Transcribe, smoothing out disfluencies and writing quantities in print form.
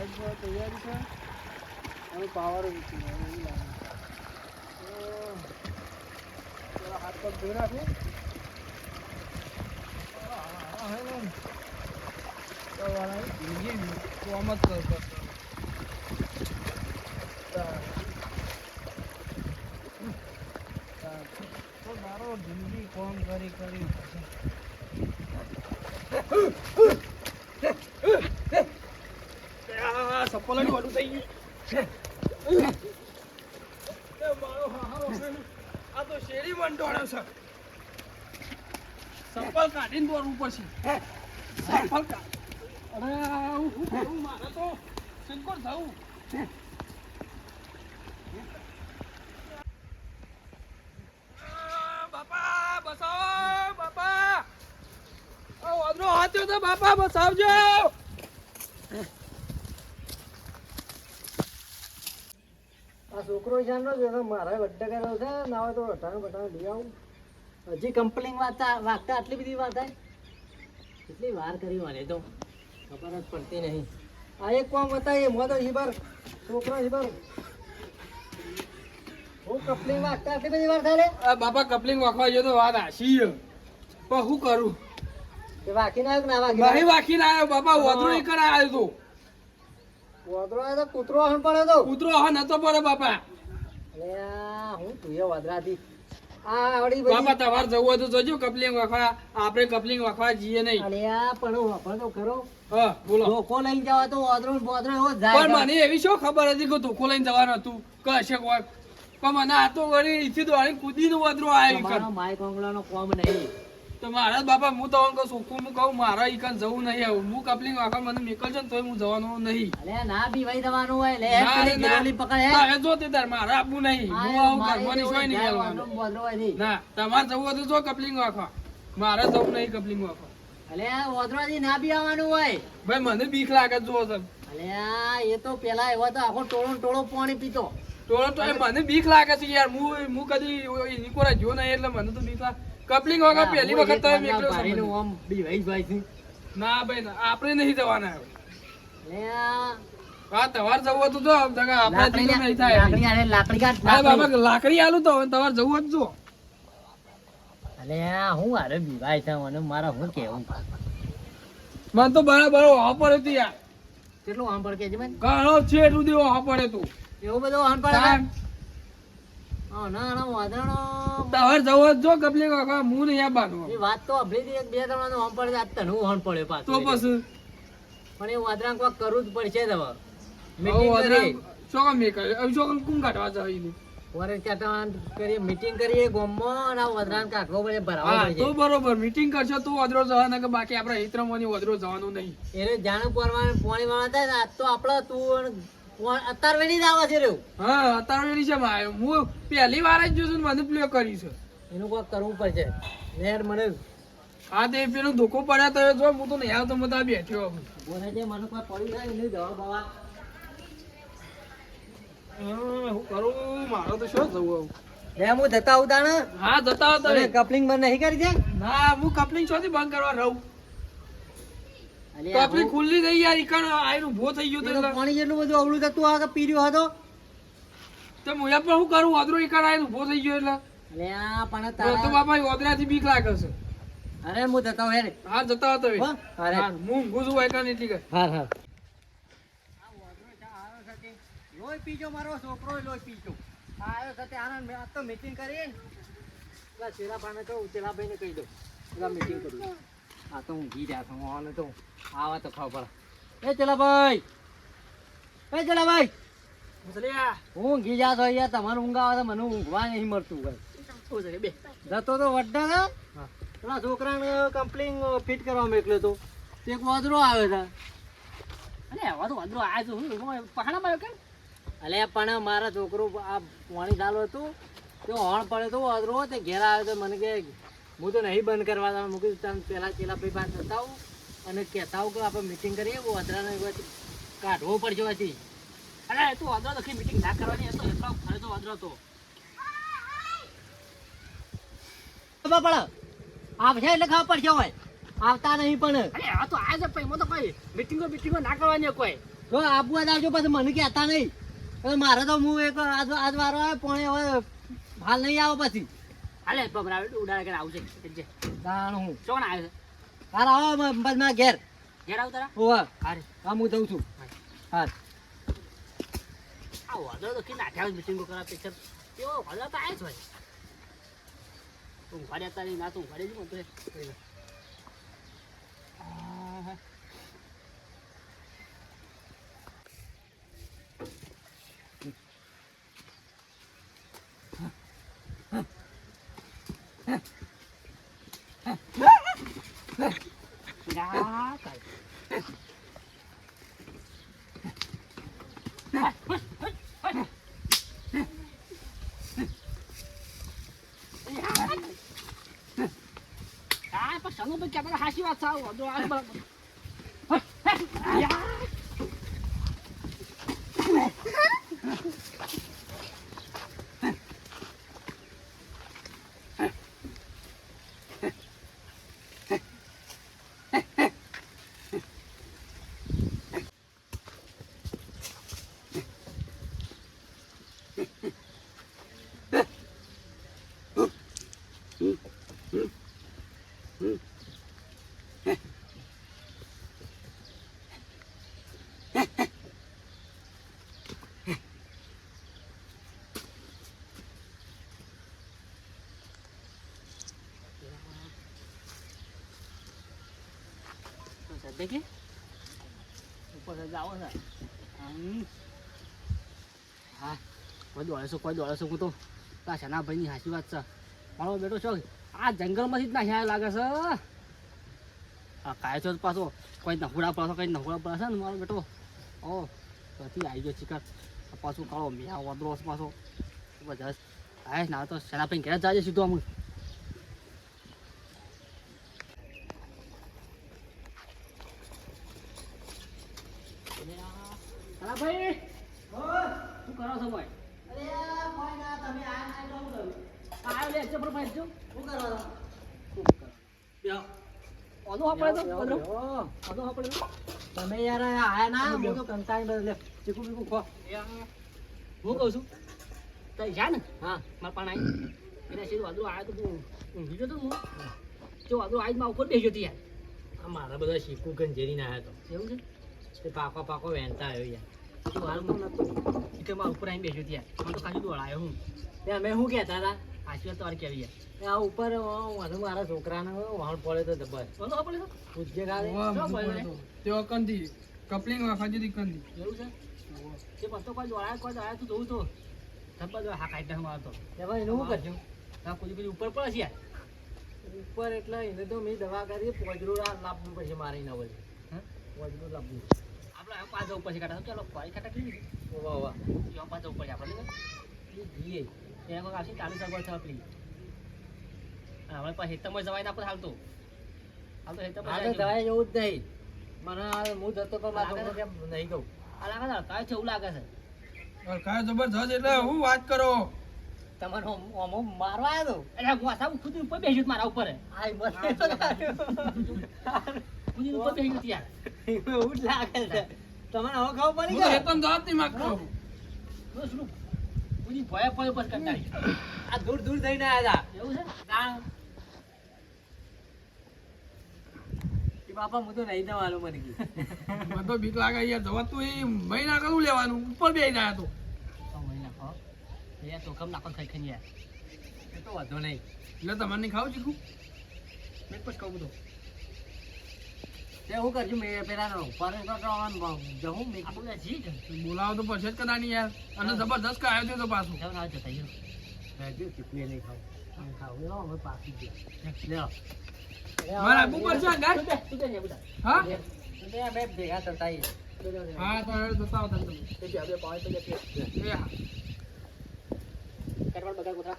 તૈયારી છે હવે પાવર ઊંચી એવું લાગે થોડા હાથ પગ ધોઈ નાખું જિંદગી કોમ જ કરતો મારો જિંદગી કોમ કરી કરી સપોલ વાળું થઈ ગયું મારો હારો આ તો શેરી મંડોળે છે સપલ કાઢીને દોરવું પડશે સપલ અરે હું કરું મારે તો સિંકોર થવું બાપા બસાવો બાપા વાદરો હાથ્યો તો બાપા બસાવજો આ છોકરો જાણો છે મારા વડ્ડા કર્યો છે ના હોય તો અટાણે બટાણે લઈ આવું હજી કમ્પ્લેન વાગતા આટલી બધી વાત થાય કેટલી વાર કરી મને તો ખબર જ પડતી નહીં આ એક કામ બતાવીએ મોદો હિબર છોકરો હિબર હું કમ્પ્લેન વાગતા આટલી બધી વાર થાય બાપા કપલિંગ વાખવા ગયો તો વાત આશી પણ શું કરું તે વાકીને આવ્યો કે ના વાકી નહીં વાકીને આવ્યો બાપા વાદરો એક આવ્યો તો વાદરો આવ્યો તો કૂતરો હણ પડ્યો તો કૂતરો હા નતો પડે બાપા અરે હું તું એ વાદરાથી આ આવડી બાપા બધી તમારે જવું હોય તો જોજો કપલિંગ વાખવા આપણે કપલિંગ વાખવા જઈએ નહીં અરે આ પણ હું વાપર તો ખરો હા બોલો ધોકો લઈને જવા તો વાદરો બોદરો એવો પણ જાય મને એવી શું ખબર હતી કે ધોકો લઈને જવાનું હતું કશે કોઈ પણ મને આ તો વળી ઈથી દોડી કૂદીને વાદરો આવ્યો તમારો માય કોંગલાનો કોમ નહીં તો મારા બાપા હું તો કહું સોખું હું કહું મારા ઈકન જવું નહીં આવું હું કપલિંગ વાખવા મને મેકલજો ને તોય હું જવાનો નહીં અલે ના બીવાઈ જવાનું હોય લે ના, પેલી ના. ગિરોલી પકડ હે તારે જો તે તાર મારે આપવું નહીં હું આવું કરવાની સોય નહીં કરવાનું બોદરો હોય નહીં ના તમારે જવું હોય તો જો કપલિંગ વાખવા મારે જવું નહીં કપલિંગ વાખવા અલે આ વોદરાથી ના બી આવવાનું હોય ભાઈ મને બીક લાગે જો તમે અલે આ એ તો પેલા એવો તો આખો ટોળો ને ટોળો પાણી પીતો ટોળો તો મને બીક લાગે છે યાર હું કદી નિકોરા જો નહીં એટલે મને તો બીક લાગે કપલિંગ વાખવા પહેલી વખત તમે મેકલ્યો છો ભારીનું મને. આમ બીવાઈ જાય છે ના ભાઈ ના આપણે નહીં જવાના હવે. અલે આ હા તમારે જવું હોય તો જો આપણે લાકડી નહીં થાય લાકડી આને લાકડી કાઢ હા લાકડી. બાબા લાકડી આલું તો હવે તમારે જવું હોય તો જો અલે આ હું હારે બીવાય છે મને મારા હું કેવું મને તો બરાબર હા પડે તું યાર કેટલું આમ પડ કેજે મને ઘણો છે એટલું દેવો હા પડે તું એવું બધું આમ પડે તાન. હા ના ના વાદળનો તમારે જવું હોય તો જો કપલિંગ વાખવા હું નહીં આપવાનું એ વાત તો અભરી એક બે ત્રણ આમ પડે આજ તને હું હણ પડે તો પાછું પછી પણ એ વાદળા કોક કરવું જ પડશે હવે હવે મીટિંગ વાદળા કરી શું કામ મેં કર્યું? હવે શું કામ કું કાઢવા જાય છે? ફોરેન ચાટાવાન કરી મીટિંગ કરીએ ગામમાં અને આ વાદળાને કાઢવો પડે ભરાવો હા તો પડશે બરોબર મીટિંગ કરશો તો વાદરો જવાના કે બાકી આપણા હિતરમોની વાદરો જવાનું નહીં એને જાણું પરવાનું પાણી વાળા થાય ને આજ તો આપડે તું અત્યાર વેલી જ આવે છે રેવું હા અત્યારે એની છે મારે હું પહેલી વાર જ જોશું ને મને પ્લે કરી છે એનું કોક કરવું પડશે નેર મને હા તે પેલું ધોકો પડ્યા તો જો હું તો નહીં આવતો હું તો આ બેઠ્યો છું. બોલે છે મને કોઈ પડી જાય નહીં દવા બવા હું કરું મારો તો શું જવું હવે? લે હું જતા ઉતાણ હા જતા હતા અને કપલિંગ બંધ નહીં કરી છે ના હું કપલિંગ ચોથી બંધ કરવા રહું અલ્યા, કપલિંગ ખુલ્લી થઈ યાર ઈકણ આયરું ભો થઈ ગયું તો પેલું એટલે પાણી જેટલું બધું અવળું થતું આ કે પીર્યો હતો તો હું પણ શું કરું વાદરો ઈકણ આયરું ભો થઈ ગયો એટલે અલ્યા પણ તો તારા બાપા વાદરાથી બીક લાગે છે અરે હું જતા હેડ હા જતા હતા હવે. હો? અરે હા, હું ગુજુ વાયકા એટલી કે હા હા લોહી પીજો મારો છોકરો લોહી પીજો આવ્યો સાથે આનંદ મેં આજ તો મીટિંગ કરી પેલા શેરાભાઈને કહું શેરાભાઈને કહી દઉં પેલા મીટિંગ કરી આ તો હું ઘી રહ્યા છું આને તો આવા તો ખબર પડે એ ચલાભાઈ મસલિયા હું ઘી જા છો યાર તમારે ઊંઘ આવે તો મને ઊંઘવા નહીં મળતું ભાઈ બે જતો તો વડ્ડા ને પેલા છોકરાને કમ્પ્લેન ફિટ કરવા મોકલ્યો તો તે એક વાદરો આવ્યો હતા અરે આવા તો વાદરો આ જો પહાડા માર્યો કે અલે પણ મારા છોકરો આ પાણી ચાલુ હતું તો હોણ પડે તો વાદરો તે ઘેર આવ્યો તો મને કે હું તો નહીં બંધ કરવા દઉં મૂકી તમે પેલા ચેલા ભાઈ પાસે જતા આવું અને કહેતા આવું કે આપણે મીટિંગ કરીએ વાદરાને કાઢવો પડશે પછી અરે તું વાદરો લખી મીટિંગ ના કરવાની હતો એટલો ખરે તો વાદરો હતો ખબર પડે આવશે એટલે ખબર પડશે હોય આવતા નહીં પણ અરે આ તો આ જ પૈ તો કોઈ મીટિંગો ના કરવાની કોઈ જો આપવા જ આવજો પછી મને કહેતા નહીં. હવે મારે તો હું એક આજ વારો આવે પણ હવે હાલ નહીં આવો પછી. હાલે પમરાવે ઉડાડા કે આવશે જે તાણ હું કોણ આવે છે હાર આવો પછી મારા ઘેર. ઘેર આવ તારા હોવે હારે હા હું જઉં છું. હા આ વાદળો તો કે નાખ્યા મીટિંગો કરા પિક્ચર કેવો વાદળો તો આયા જ હોય તું ઘરે તારી ના તું ઘરે જ મત હાસી વાત સાવ વાંધો આવે બરાબર દેખી ઉપર જાઓ છે હા કોઈ દોડે છે હું તો આ શના ભાઈની હાચી વાત છે મારો બેટો છો આ જંગલમાંથી જ નાખ્યા લાગે છે આ કાય છો પાછો કોઈ નહુડા પડે કઈ નહુડા પડે છે ને મારો બેટો ઓ ત્યાંથી આવી ગયો ચિકર પાછું કાળો મેં વાદળો પાછો બધા હા ના તો શના ભાઈ ઘેર જાય સીધું અમુક ભાઈ શું કરો છો ભાઈ આવ્યો લે છે ભાઈ શું કરો તમે યાર આયા ના હું તો કંટાળી લે ચીકુ બીકુ ખો. હું કહું છું તો જા ને હા મારા પણ આવી એના સીધું વાદળો આવ્યો તો તું ઊંઘી જતો હું જો વાદળો આવી માં ઉપર બેસી જતી યાર આ મારા બધા શીકુ ગંજેરી ના આવ્યો એવું છે તે પાકો વહેંતા આવ્યો યાર. તું હાલમાં નતો એટલે મારા ઉપર આવીને બેસી જતી યાર મને તો ખાલી દોડાયો હું તે અમે શું કહેતા હતા આશીર્વાદ તો વાર કેવી યાર આ ઉપર મારા છોકરાને વાળ પડે તો જબર મને તો પડે પૂજ્ય ખાલી તે કંદી કપલિંગ ખાજી કંદી એવું છે તે પછી કોઈ દોડાય તું જોઉં તો ધબ્બા દો હા કાઢી મારો તો એમાં એનું શું કરશું હા કોઈ ઉપર પડે છે યાર ઉપર એટલે એને તો મેં દવા કરી પોજરું લાવવું પડશે મારે ના બધું હા પોજરું લાવવું આપણે આ પાછો ઉપર છે કાઢા ચાલો ફરી કાઢા કેવી વાહ વાહ એવા પાછો ઉપર છે આપણે જીએ એને કોઈ આવશે 40 સગવડ છે આપણી હવે પછી હેતમ જવાય ના આપણે હાલતો હેતમ આ તો દવા જેવું જ નહીં મને હું જતો પણ મારા છોકરો કેમ નહીં કહું આ લાગે છે કાય છે એવું લાગે છે કાય જબરજસ્ત એટલે હું વાત કરો તમારો ઓમો મારવા આવ્યો એટલે હું આ સાહેબ ખુદ ઉપર બેસી ગયો મારા ઉપર આય મને ખુદ ઉપર બેસી ગયો યાર એવું જ લાગે છે તમને હવે ખબર હું પડી તો ગઈ હેતમ જાત નહીં માંગતો બસ રૂપ ખુદ ભય પડે બસ કંટાળી આ દૂર દૂર જઈને આવ્યા એવું છે હતા બાપા હું તો નહીં દેવાનું મને મને તો બીક લાગે યાર જવાતું એ મહિના કરું લેવાનું ઉપર બે જાય તો નાખો એ તો કમ નાખો ખાઈ ખાઈ યાર એ તો વાંધો નહીં એટલે તમારે નહીં ખાવું ચીકુ મેં પછી કહું બધું તે હું કરશું મેં પેલા જવું મેં આપણે જી છે બોલાવો તો પછી જ કદાની યાર અને જબરજસ્ત કાયો છે તો પાછું જવાનું આવે જતા રહ્યો રાજુ ચીકુએ નહીં ખાવું ખાવું લો હવે પાકી ગયા મારા આબુ પર છે ગાય તું કે બધા હા બે ભેગા થતા હા તો હવે જતા આવતા તમે તે બે પાવે તો એ હા કરવા બગા કોથરા